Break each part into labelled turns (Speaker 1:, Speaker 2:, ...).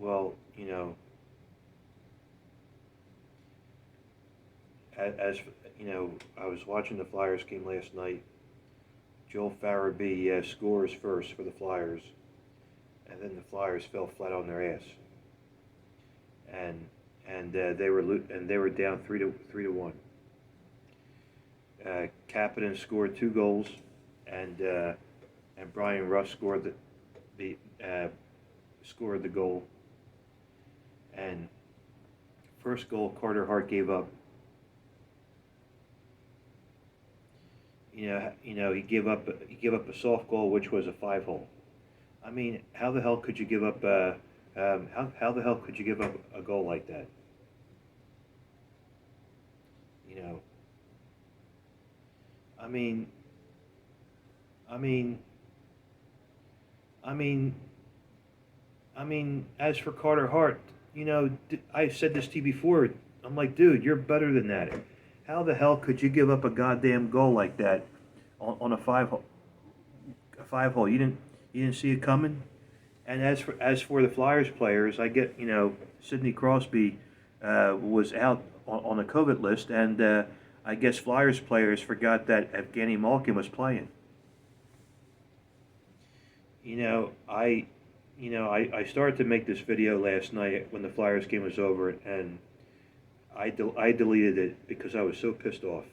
Speaker 1: well, as I was watching the Flyers game last night. Joel Farabee scores first for the Flyers, and then the Flyers fell flat on their ass, and they were down 3-1. Kapanen scored 2 goals, and Brian Russ scored the goal. And first goal Carter Hart gave up. He gave up a soft goal, which was a 5-hole. I mean, how the hell could you give up how the hell could you give up a goal like that? You know, I mean, I mean, I mean, as for Carter Hart, I said this to you before. I'm like, dude, you're better than that. How the hell could you give up a goddamn goal like that on a 5-hole? A 5-hole. You didn't see it coming. And as for the Flyers players, I get Sidney Crosby was out on the COVID list, and I guess Flyers players forgot that Evgeny Malkin was playing. I started to make this video last night when the Flyers game was over, and I deleted it because I was so pissed off.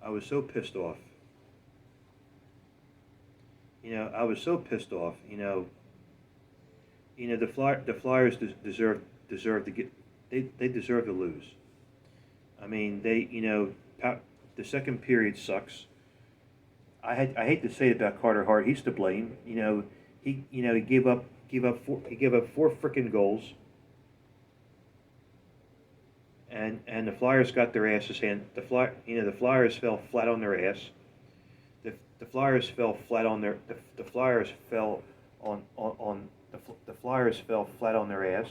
Speaker 1: I was so pissed off. I was so pissed off. The Flyers deserve to get they deserve to lose. I mean, the second period sucks. I hate to say it about Carter Hart. He's to blame. He gave up four freaking goals. And the Flyers got their asses handed. The Flyers fell flat on their ass. The Flyers fell flat on their. The Flyers fell on the Flyers fell flat on their ass.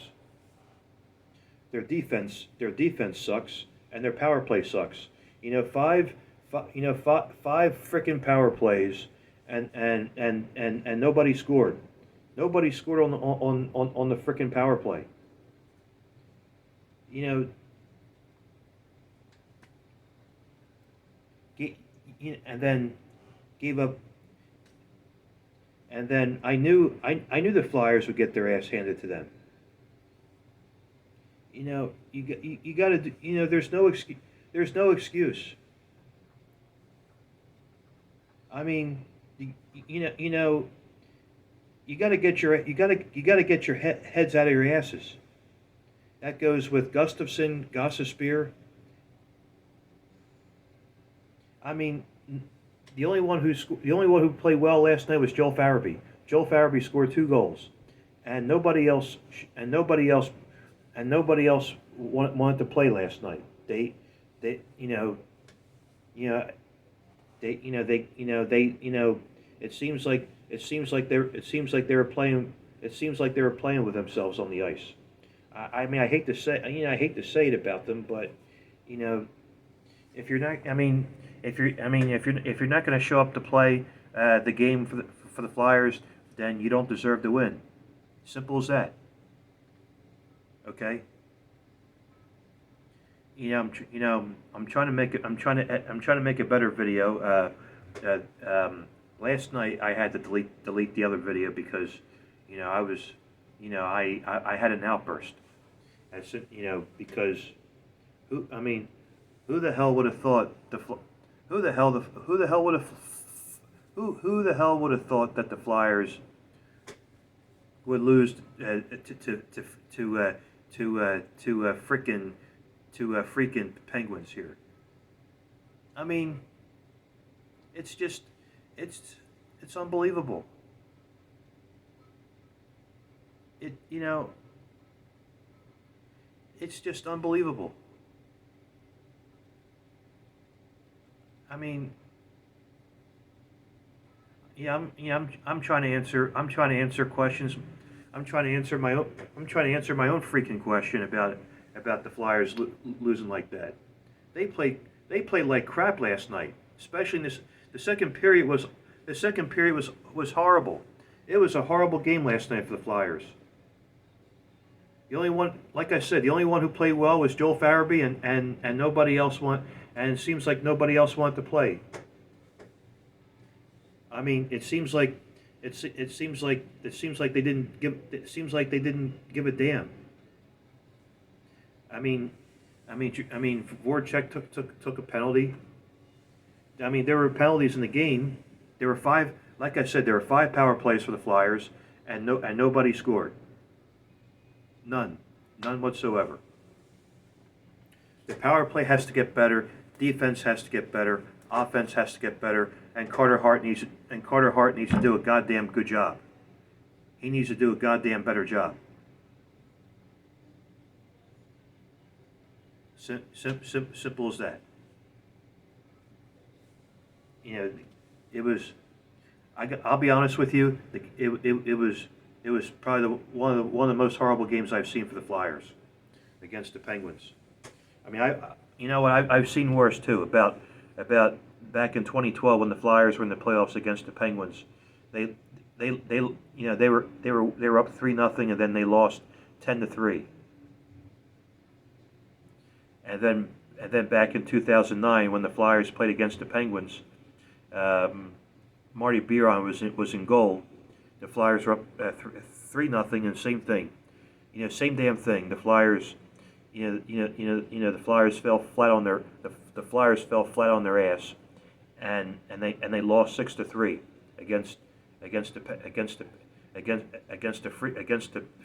Speaker 1: Their defense sucks, and their power play sucks. Five freaking power plays, and nobody scored. Nobody scored on the freaking power play. And then gave up. And then I knew the Flyers would get their ass handed to them. You got to. There's no excuse. There's no excuse. I mean, you got to get your heads out of your asses. That goes with Gustafsson, Gossespierre. I mean, the only one who played well last night was Joel Farabee. Joel Farabee scored 2 goals, and nobody else wanted to play last night. It seems like they were playing. It seems like they were playing with themselves on the ice. I mean, I hate to say it about them, but if you're not, if you're not going to show up to play the game for the Flyers, then you don't deserve to win. Simple as that. Okay. I'm trying to make a better video. Last night I had to delete the other video because I had an outburst. Because who the hell would have thought who the hell would have thought that the Flyers would lose freaking Penguins here? I mean, it's unbelievable. It's just unbelievable. I mean, I'm trying to answer questions. I'm trying to answer my own freaking question about the Flyers losing like that. They played like crap last night. Especially in this, the second period was horrible. It was a horrible game last night for the Flyers. The only one, like I said, the only one who played well was Joel Farabee, and nobody else and it seems like nobody else wanted to play. I mean, it seems like they didn't give a damn. I mean, Voracek took a penalty. I mean, there were penalties in the game. There were five. Like I said, there were five power plays for the Flyers, and nobody scored. None, none whatsoever. The power play has to get better. Defense has to get better. Offense has to get better. And Carter Hart needs to do a goddamn good job. He needs to do a goddamn better job. Simple as that. You know, it was. I'll be honest with you. It was probably one of the most horrible games I've seen for the Flyers against the Penguins. I mean, you know what, I've seen worse too. About back in 2012 when the Flyers were in the playoffs against the Penguins, they were up 3-0 and then they lost 10-3. And then back in 2009 when the Flyers played against the Penguins, Marty Biron was in goal. The Flyers were up 3-0, and same thing, same damn thing. The Flyers, the Flyers fell flat on their ass, and they lost 6-3 against the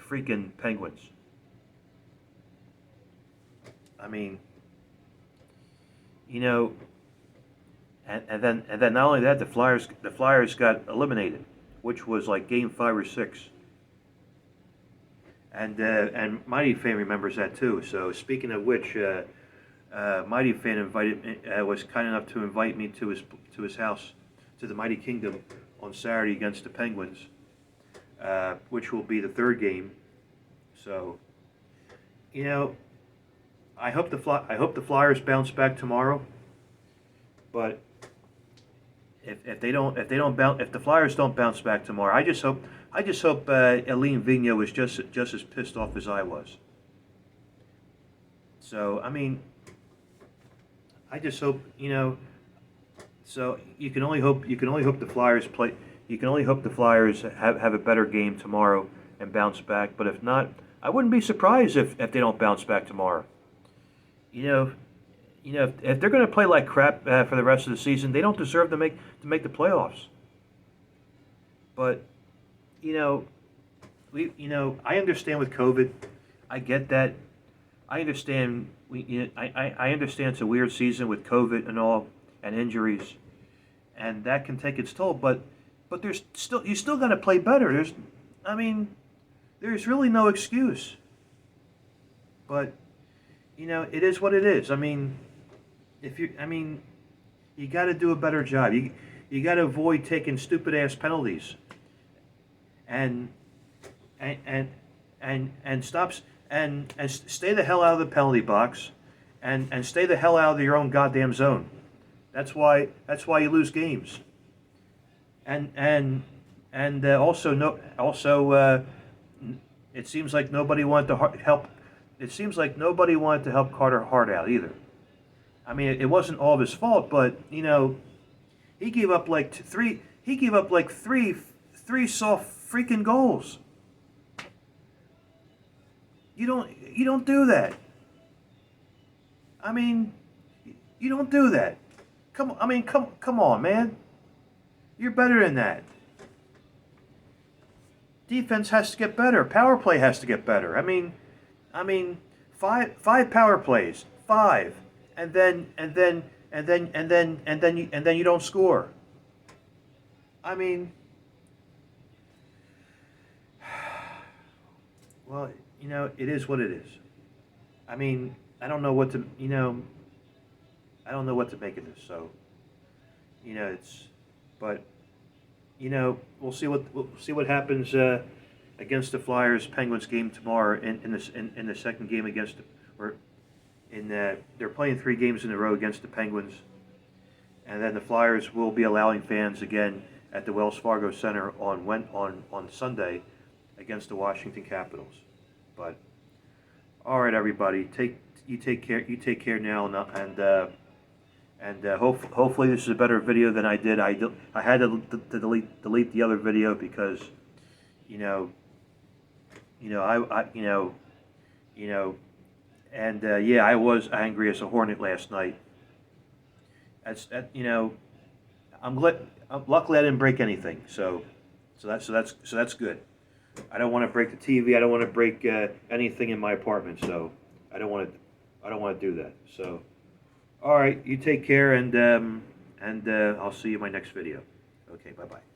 Speaker 1: freaking Penguins. I mean, and then not only that, the Flyers got eliminated, which was like game 5 or 6. And Mighty Fan remembers that too. So speaking of which, Mighty Fan was kind enough to invite me to his house, to the Mighty Kingdom, on Saturday against the Penguins, which will be the third game. So, I hope the Flyers bounce back tomorrow. But if the Flyers don't bounce back tomorrow, I just hope Aline Vigneault was just as pissed off as I was. So I mean, I just hope So you can only hope the Flyers play. You can only hope the Flyers have a better game tomorrow and bounce back. But if not, I wouldn't be surprised if they don't bounce back tomorrow. If they're going to play like crap for the rest of the season, they don't deserve to make the playoffs. But I understand with COVID. I get that. I understand. I understand it's a weird season with COVID and all, and injuries, and that can take its toll. But you still got to play better. There's really no excuse. But it is what it is. You got to do a better job. You got to avoid taking stupid ass penalties. And stop and stay the hell out of the penalty box, and stay the hell out of your own goddamn zone. That's why you lose games. It seems like nobody wanted to help. It seems like nobody wanted to help Carter Hart out either. It wasn't all of his fault, but he gave up like three. He gave up like three soft freaking goals. You don't do that. You don't do that. Come on, man. You're better than that. Defense has to get better. Power play has to get better. Five power plays, and then you don't score. Well, it is what it is. I don't know what to, I don't know what to make of this. So, but, we'll see what happens against the Flyers Penguins game tomorrow in the second game they're playing 3 games in a row against the Penguins, and then the Flyers will be allowing fans again at the Wells Fargo Center on Sunday against the Washington Capitals. But All right, everybody, take care. You take care now, and hopefully this is a better video than I did. I had to delete the other video because you know I you know and yeah, I was angry as a hornet last night. I'm glad. Luckily, I didn't break anything. So that's good. I don't want to break the TV. I don't want to break anything in my apartment. So I don't want to do that. So all right, you take care, and I'll see you in my next video. Okay, bye bye.